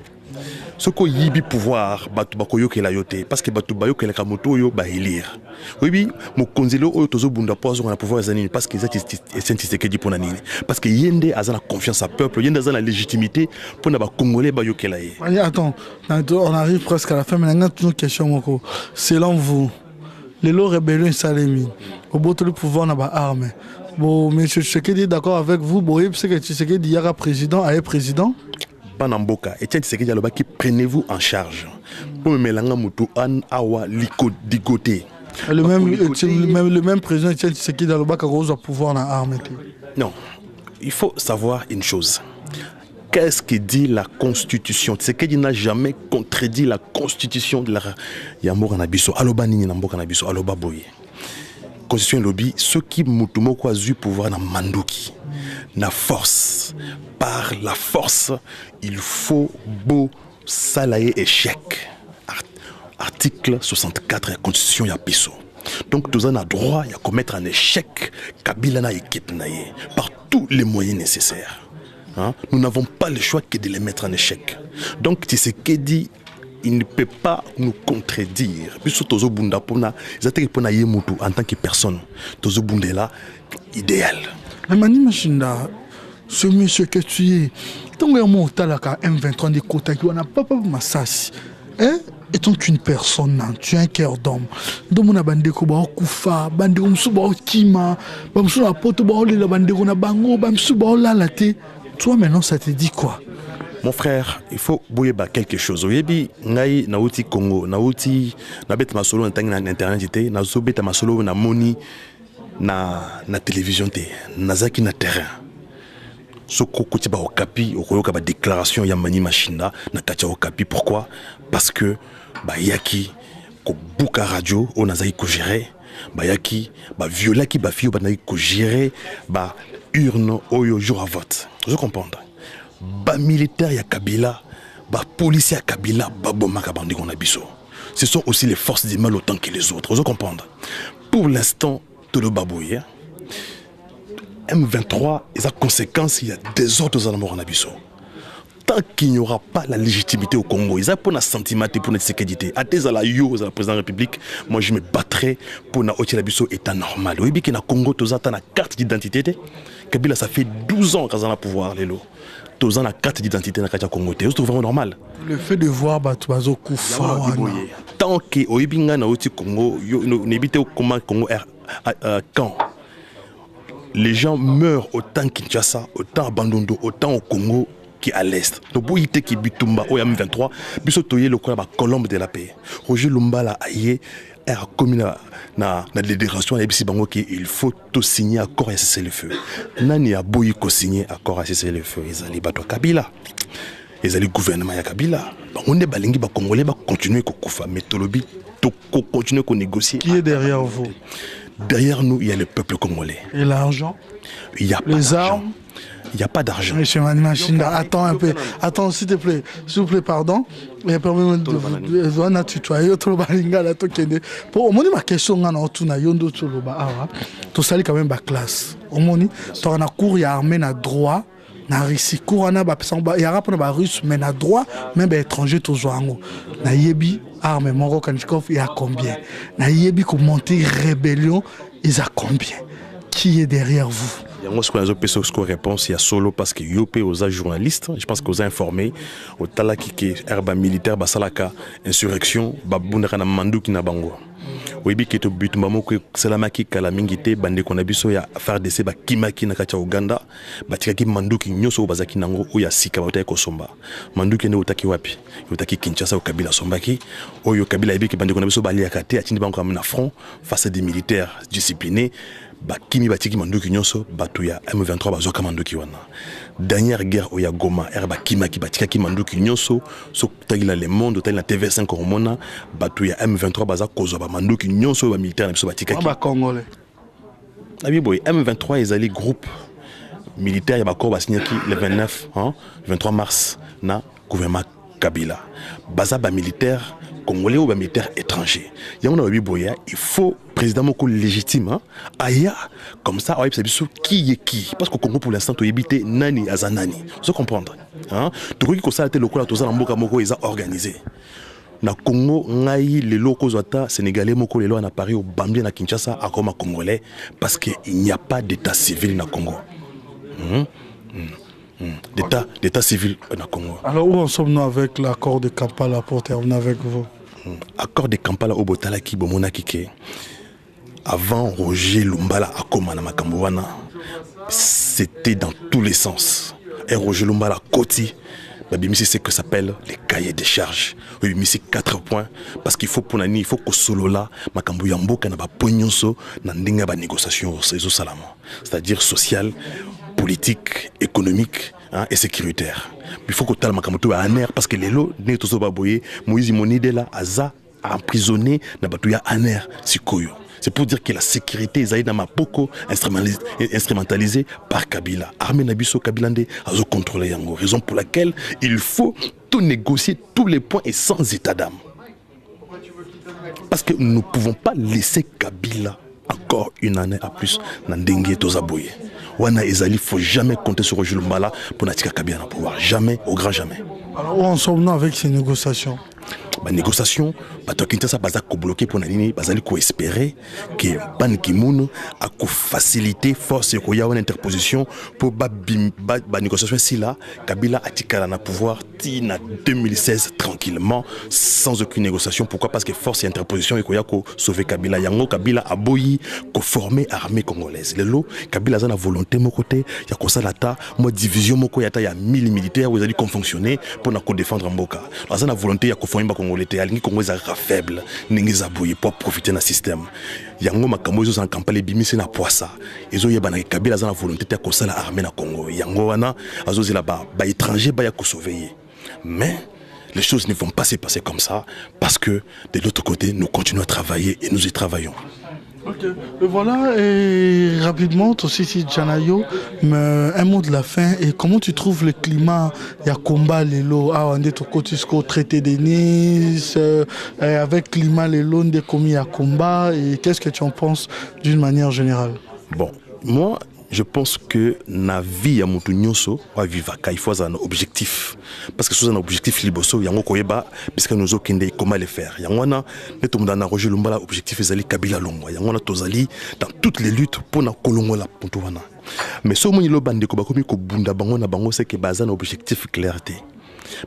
ce qu'on y a pouvoir batu bakoyo ke la yote parce que batu bayo ke la kamoto yo ba élire oui mon konzelo oyo tozo bunda pozo on a pouvoir zanini parce que c'est que dit pour nani parce que yende azana confiance à peuple yende azana légitimité pour na ba congolais ba yo ke la ye. Attends, on arrive presque à la fin mais on a une question moko. Selon vous les lots rébellion salemi au bout du pouvoir na ba arme. Bon monsieur Tshisekedi est d'accord avec vous boye parce que Tshisekedi yara président aye président Banamboka, Etienne Tshisekedi Aloba qui prenez-vous en charge pour me mélanger mutu an awa liko digoté. Le même président Etienne Tshisekedi Aloba qui a pouvoir dans l'armée. Non, il faut savoir une chose. Qu'est-ce que dit la Constitution? Tshisekedi n'a jamais contredit la Constitution de la Yamour Nabiso. Aloba nini namboka nabiso aloba boye. Constitution lobby ceux qui mutumoko azu pouvoir na mandoki. La force, par la force, il faut beau salayer échec. Article 64 de la Constitution y a piso. Donc tous on a droit à commettre un échec Kabila na équipe naie par tous les moyens nécessaires. Hein? Nous n'avons pas le choix que de les mettre en échec. Donc Tshisekedi il ne peut pas nous contredire. Puisque Tozo Bunda pona, pona yemutu en tant que personne. Tozo Bunda là idéal. Mais Mani Machinda, ce monsieur que tu es, tant que moi talaka M23 de Kota qui n'a pas massassi, hein? Étant qu'une personne, tu as un cœur d'homme. Donc mon abandé ko ba kufa, bandé ko msuba kima, ba msuba poto ba ole la bandé ko na bango, ba msuba la laté. Toi maintenant ça te dit quoi? Mon frère, il faut bouiller quelque chose. Oyebi ngai na uti Congo, na uti na bet masolo na tangi na internet té, na zo bet masolo na moni na télévision té, na zaki na terrain. Soko kuti ba okapi, okoyoka ba déclaration ya Mani Machinda na katia okapi. Pourquoi? Parce que ba yaki ko buka radio on azaki ko gérer, ba yaki ba viola ki ba fio ba na ko gérer ba urne oyo jour à vote. Je comprends. Ba militaire ya Kabila, ba policier ya Kabila, ba bomaka bandi qu'on a biso. Ce sont aussi les forces du mal autant que les autres. Vous comprenez? Pour l'instant, tout le babouille. M23, et sa conséquence, il y a des autres amours en abisso. Tant qu'il n'y aura pas la légitimité au Congo, ils ont pour un sentiment pour notre sécurité. À tes à la présidente de la République, moi je me battrai pour notre abisso état normal. Oui, bien que le Congo, tu as une carte d'identité. Kabila, ça fait 12 ans qu'ils ont le pouvoir, les lots. Tous ont la carte d'identité dans le Congo. C'est vraiment normal. Le fait de voir Batuazo Koufa. Tant que au Ibinga na oti Congo, n'habite au Congo quand les gens meurent autant Kinshasa, autant à Bandundu, autant au Congo qu'à l'est. Donc pour ite qui bitumba au M23, biso toye le la colombe de la paix. Roger Lumbala aye a commis na déclaration à Ebisi Bango qu'il faut tout signer accord à cesser le feu. Nani a boyi ko signer accord à cesser le feu. Ils allaient battre Kabila. Ils allaient gouvernement ya Kabila. On est balingi ba Congolais ba continuer ko kufa mais tolobi to continuer ko négocier. Qui est derrière vous? Derrière nous, il y a le peuple congolais. Et l'argent? Il y a pas les armes? Il n'y a pas d'argent. Monsieur Mani Machinda, attends un peu. Attends, s'il te plaît. S'il vous plaît, pardon. Mais permettez-moi de vous tutoyer. Pour moi, ma question, tu sali quand même ma classe. Au moins, tu as un cours, il y a armée, il y a droit. Na Russie, cours, il y a un russe, mais il y a droit, même étranger, tout ça. Na yebi, armée, Moro Kanchikov, il y a combien? Na yebi, pour monter rébellion, il y a combien? Qui est derrière vous? Moi, ce qu'on a réponse, il y a solo parce que Yopé aux journalistes, je pense qu'ils ont informé au Talaki qui est herba militaire, Basalaka, insurrection, Babunera Mandou qui n'a bango. Oui, bi qui est au but, maman, que Salamaki Kalamingite, Bande Konabiso, ya faire des seba Kimaki Nakacha Uganda, Batikaki Mandou qui nyoso Bazaki Nango, ou ya Sika Bataille Kosomba. Mandou qui ne Otaki Wapi, Otaki Kinshasa ou Kabila Sombaki, Oyo Kabila Ebi qui Bande Konabiso Bali Akate, Atini Banko Amena front, face à des militaires disciplinés. Bakimi batiki mandoki nyonso batuya M23 bazoka mandoki wana. Dernière guerre oya Goma erba kimaki batika ki mandoki nyonso so tagila le monde tagila TV5 hormona batuya M23 baza kozo ba mandoki nyonso ba militaire na biso batika ki. Ba congolais. Abi boy M23 ezali groupe militaire ya bakor ba signaki le 29 le 23 mars na gouvernement Kabila. Baza ba militaire congolais ou ba militaire étranger. Yamona abi boya il faut président moko légitime, hein, aya, comme ça, qui est qui. Parce qu'au Congo, pour l'instant, tu es nani azanani. Vous comprendre. Hein? Tu vois que ça a été le coup, tu as mboka moko, ils ont organisé. Na Congo, ngai les locaux zota sénégalais moko les lois na Paris au Bambie na Kinshasa à comme congolais parce qu'il n'y a pas d'état civil na Congo. D'état civil na Congo. Alors où en sommes-nous avec l'accord de Kampala pour terminer avec vous? Accord de Kampala au Botalaki Bomona Kike. Avant Roger Lumbala Akoma na Makambowana, c'était dans tous les sens. Et Roger Lumbala Koti, c'est ce que s'appelle les cahiers de charges. Oui, mais c'est 4 points parce qu'il faut pour il faut que solo là, Makambuyambo kanaba pognonso na ndinga ba négociation au salama. C'est-à-dire social, politique, économique, hein, et sécuritaire. Il faut que tal Makamoto a aner parce que les lots ne tozo baboye Moïse Monide là aza emprisonné na batuya aner sikoyo. C'est pour dire que la sécurité est dans ma poko instrumentalisée par Kabila. Armée Nabiso Kabilande a contrôlé Yango. Raison pour laquelle il faut tout négocier, tous les points et sans état d'âme. Parce que nous ne pouvons pas laisser Kabila encore une année à plus dans Dengue Tozaboye. Wana Ezali, il ne faut jamais compter sur Roger Lumbala pour n'attirer Kabila dans pouvoir. Jamais, au grand jamais. Alors où en sommes-nous avec ces négociations? La négociation, Kinshasa baza ko bloquer pour nani, bazali ko espérer que Ban Ki-moon a ko faciliter force ko ya une interposition pour ba négociation si là Kabila a tika na pouvoir tina 2016 tranquillement sans aucune négociation. Pourquoi? Parce que force et interposition et ko ya ko sauver Kabila. Yango Kabila a boyi ko former armée congolaise. Le lot Kabila a la volonté mon côté, ya ko salata mo division moko yata ya 1000 militaires vous allez fonctionner pour na ko défendre Mboka. La volonté ya ko former Congolais Congolais faible pour profiter d'un système. Yango makambo zo en campagne bimisi na poisa. Ezo yebana Kabila za na volonté de ko sala armée na Congo. Yango wana azo zila ba étranger ba ya ko surveiller. Mais les choses ne vont pas se passer comme ça parce que de l'autre côté nous continuons à travailler et nous y travaillons. Ok, et voilà, et rapidement, aussi si Janayo, un mot de la fin, et comment tu trouves le climat? Il y a combat les lots, on est au Cotisco, traité de Nice, avec climat les lots, on commis à combat, et qu'est-ce que tu en penses d'une manière générale? Bon, moi, je pense que na vie ya mutu nyonso wa vivaka il faut un objectif parce que sous un objectif liboso yango koyeba puisque nous okende comment le faire yango na neto mudana Roger Lumbala objectif ezali Kabila Longwa yango na tozali dans toutes les luttes pour na kolongola ponto wana mais so moni lo bande ko bakomi ko bunda bango na bango c'est que bazana objectif clarté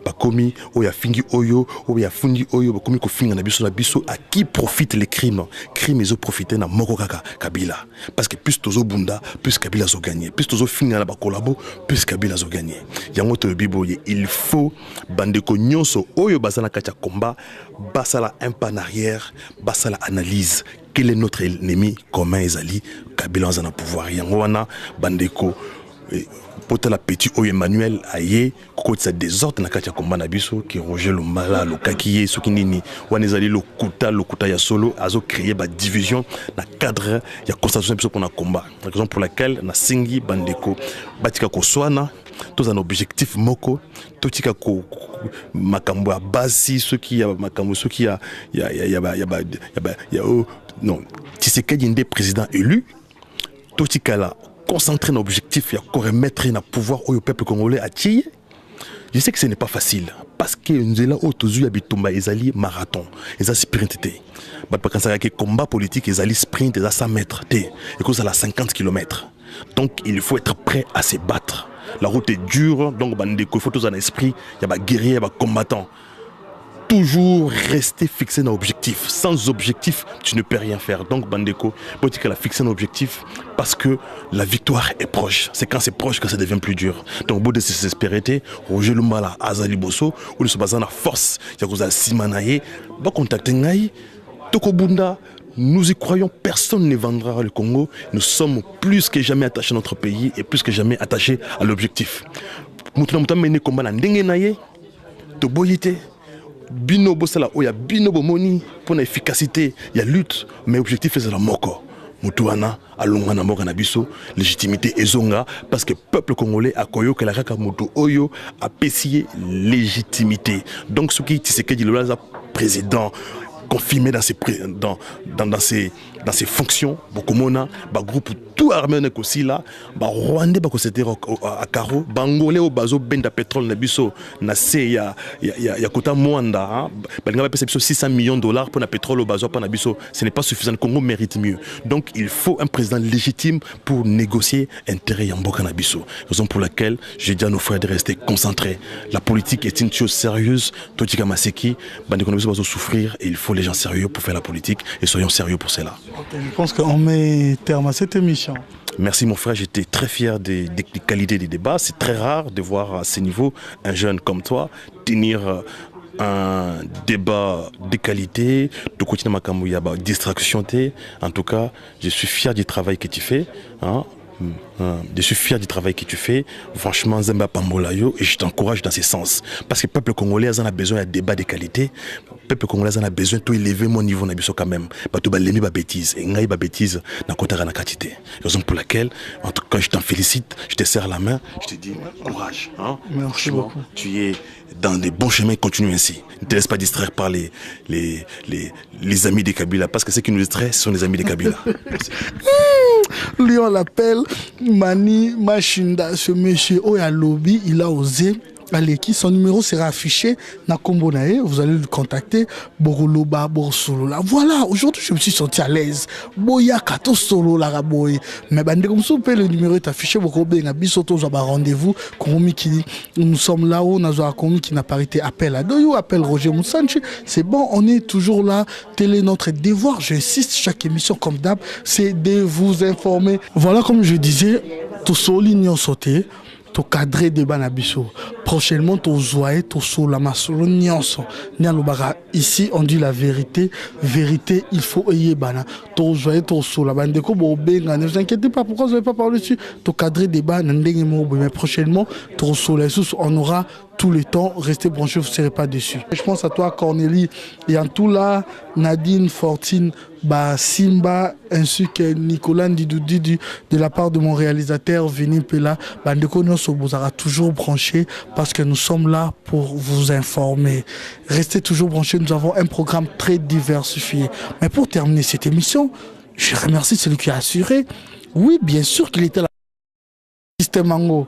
bakomi oya fingi oyo oya fundi oyo bakomi ko finga na biso à qui profite les crimes ils ont profité na moko kaka Kabila parce que plus tozo bunda plus Kabila zo gagner plus tozo finga na ba collabo plus Kabila zo gagner yango to biboye il faut bandeko nyonso oyo bazana kacha combat basala un pas en arrière basala analyse quel est notre ennemi commun ezali Kabila en a pouvoir yango wana bandeko pour la petite Oye Emmanuel aye côté sa désordre na katia combat na biso qui Roger Lumbala lo kakiye sokinini wanezali lo kuta ya solo azo créer ba division na cadre ya constatation biso pour na combat raison pour laquelle na singi bandeko batika ko swana tous un objectif moko totika ko makambo ya basi ceux qui ya makambo ceux qui ya non Tshisekedi ndé président élu totika la concentrer nos objectifs et à remettre un pouvoir au peuple congolais à tirer. Je sais que ce n'est pas facile parce que nous sommes là où tous les habitants ezali marathon, ezali sprint té. Parce que combat politique ezali sprint ezali 100 mètres té et que ça la 50 km. Donc il faut être prêt à se battre. La route est dure donc il faut tous un esprit, il y a des guerriers, il y a des combattants. Toujours rester fixé dans l'objectif. Sans objectif, tu ne peux rien faire. Donc, Bandeko, il faut la fixer un objectif parce que la victoire est proche. C'est quand c'est proche que ça devient plus dur. Donc, au bout de ces espérités, Roger Lumbala, Azali Bosso, où nous sommes basés dans la force, il y a Simanaye, va contacter Ngaï, Toko Bunda. Nous y croyons, personne ne vendra le Congo. Nous sommes plus que jamais attachés à notre pays et plus que jamais attachés à l'objectif. Nous sommes combat dans Ndengenaye, Toboyite. Bino bosala oya bino bomoni pour l'efficacité il y a lutte mais objectif c'est la moko mutuana alonga na moko na biso légitimité ezonga parce que peuple congolais a koyo que la kaka mutu oyo a pessier légitimité donc ce qui Tshisekedi le président confirmé dans dans ses fonctions, Bokomona, groupe tout armé aussi là, Rwandais c'était à Caro, Bangolais au bazo benda pétrole na biso na C ya kota Mwanda, Balinga pèse 600 millions de dollars pour le pétrole au bazo pour na biso, ce n'est pas suffisant, le Congo mérite mieux. Donc il faut un président légitime pour négocier intérêt Yamboka na biso. Raison pour laquelle je dis à nos frères de rester concentrés. La politique est une chose sérieuse, Totika Maseki, Bandeko na biso bazo souffrir et il faut les gens sérieux pour faire la politique et soyons sérieux pour cela. Je pense qu'on met terme à cette émission. Merci mon frère, j'étais très fier des qualités des débats. C'est très rare de voir à ce niveau un jeune comme toi tenir un débat de qualité, de continuer ma distraction. En tout cas, je suis fier du travail que tu fais. Hein. Je suis fier du travail que tu fais. Franchement, Zemba Pambolayo, et je t'encourage dans ce sens. Parce que le peuple congolais en a besoin d'un débat de qualité. Le peuple congolais en a besoin de élever mon niveau quand même. Tu vas l'aimer bêtise. Et n'a pas bêtise dans côté de la quantité. Raison pour laquelle, en tout cas, je t'en félicite, je te serre la main, je te dis courage. Hein? Merci beaucoup. Tu es dans des bons chemins, continue ainsi. Ne te laisse pas distraire par les amis des Kabila. Parce que ceux qui nous distraient, ce sont les amis des Kabila. Lui, on l'appelle Mani Machinda. Ce monsieur, Oya Lobby, il a osé. Aleki, son numéro sera affiché na Kombonae, vous allez le contacter. Boroloba, Borsolola. Voilà, aujourd'hui je me suis senti à l'aise. Boya Kato Solo la Raboy. Mais bande comme ça, le numéro est affiché. Borobe na bisoto zaba rendez-vous. Komi qui nous sommes là où Nazo Komi qui n'a pas été appel à Doyo, appel Roger Moussanchi. C'est bon, on est toujours là. Tel est notre devoir. J'insiste, chaque émission comme d'hab, c'est de vous informer. Voilà, comme je disais, tout souligner sauté. To cadrer débat na biso. Prochainement, to zoaé, to so la masolo nyonso. Nyalobara, ici, on dit la vérité. Vérité, il faut ayer bana. To zoaé, to so la bande ko bo benga. Ne vous inquiétez pas, pourquoi vous n'avez pas parlé dessus? To cadrer débat, n'endenge mo. Mais prochainement, to so la sous, on aura tout le temps. Restez branchés, vous ne serez pas déçus. Je pense à toi, Cornélie, et en tout là, Nadine, Fortine, Simba, ainsi que Nicolas Ndidoudi de la part de mon réalisateur Vini Pela. Bandeko Nyoso vous aura toujours branché parce que nous sommes là pour vous informer. Restez toujours branchés, nous avons un programme très diversifié. Mais pour terminer cette émission, je remercie celui qui a assuré. Oui, bien sûr qu'il était là. Système Mango.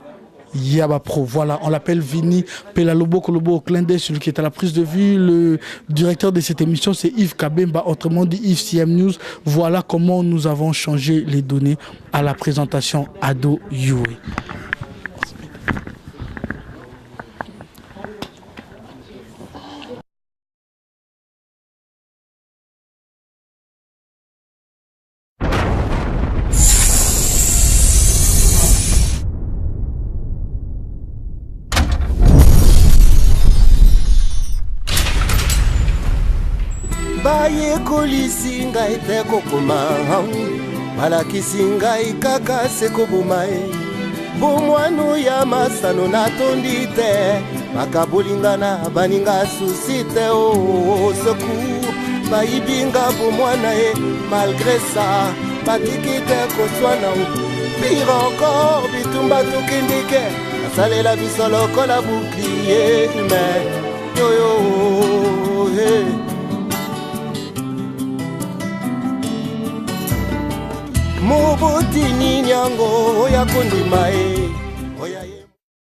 Yaba Pro, voilà, on l'appelle Vini Pelalobo Kolobo au clin d'œil, celui qui est à la prise de vue. Le directeur de cette émission, c'est Yves Kabemba, autrement dit Yves CM News. Voilà comment nous avons changé les données à la présentation Ado Yuri. Bayekolisi ngai te kokoma balakisi ngai kaka sekoboma ye bomwanu ya masano natondi te makabolingana baninga susi te secours bayibinga bomwana ye malgré ça batiki te koswana pire encore bitumba tokendike basalela biso lokola bouclier humain yoyo hey. Moboti ninyango ya kondima e